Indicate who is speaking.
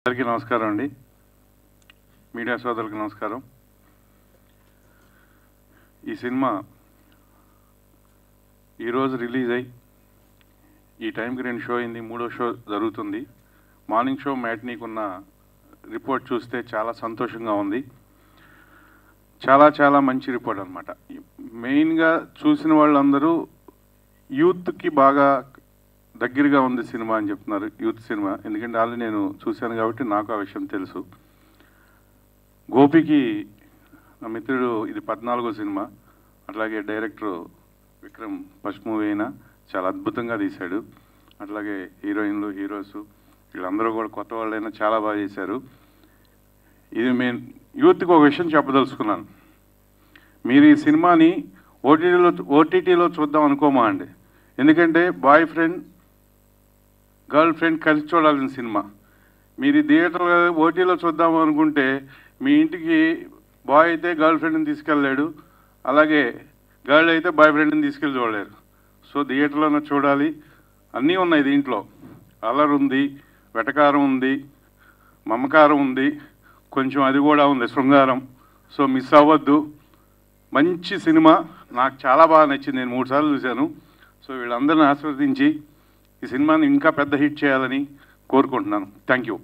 Speaker 1: అందరికీ నమస్కారం అండి. మీడియా సోదరులకు నమస్కారం. ఈ సినిమా ఈరోజు రిలీజ్ అయ్యి ఈ టైంకి 2 షో అయింది, 3వ షో జరుగుతుంది. మార్నింగ్ షో మ్యాట్నీకున్న రిపోర్ట్ చూస్తే చాలా సంతోషంగా ఉంది. చాలా మంచి రిపోర్ట్ అనమాట. మెయిన్గా చూసిన వాళ్ళందరూ యూత్కి బాగా దగ్గరగా ఉంది సినిమా అని చెప్తున్నారు. యూత్ సినిమా ఎందుకంటే ఆల్రెడీ నేను చూశాను కాబట్టి నాకు ఆ విషయం తెలుసు. గోపికి నా మిత్రుడు ఇది 14వ సినిమా. అట్లాగే డైరెక్టర్ విక్రమ్ ఫస్ట్ మూవీ అయినా చాలా అద్భుతంగా తీశాడు. అట్లాగే హీరోయిన్లు హీరోస్ వీళ్ళందరూ కూడా కొత్త వాళ్ళైనా చాలా బాగా చేశారు. ఇది నేను యూత్కి ఒక విషయం చెప్పదలుచుకున్నాను. మీరు ఈ సినిమాని ఓటీటీలో చూద్దాం అనుకోమా అండి. ఎందుకంటే బాయ్ ఫ్రెండ్ గర్ల్ ఫ్రెండ్ కలిసి చూడాల్సిన సినిమా. మీరు థియేటర్లో ఓటీలో చూద్దాము అనుకుంటే మీ ఇంటికి బాయ్ అయితే గర్ల్ ఫ్రెండ్ని తీసుకెళ్ళలేడు, అలాగే గర్ల్ అయితే బాయ్ ఫ్రెండ్ని తీసుకెళ్ళి చూడలేరు. సో థియేటర్లోనే చూడాలి. అన్నీ ఉన్నాయి దీంట్లో. అల్లరి ఉంది, వెటకారం ఉంది, మమకారం ఉంది, కొంచెం అది కూడా ఉంది శృంగారం. సో మిస్ అవ్వద్దు. మంచి సినిమా, నాకు చాలా బాగా నచ్చింది. నేను 3 సార్లు చూశాను. సో వీళ్ళందరిని ఆస్వాదించి ఈ సినిమాని ఇంకా పెద్ద హిట్ చేయాలని కోరుకుంటున్నాను. Thank you.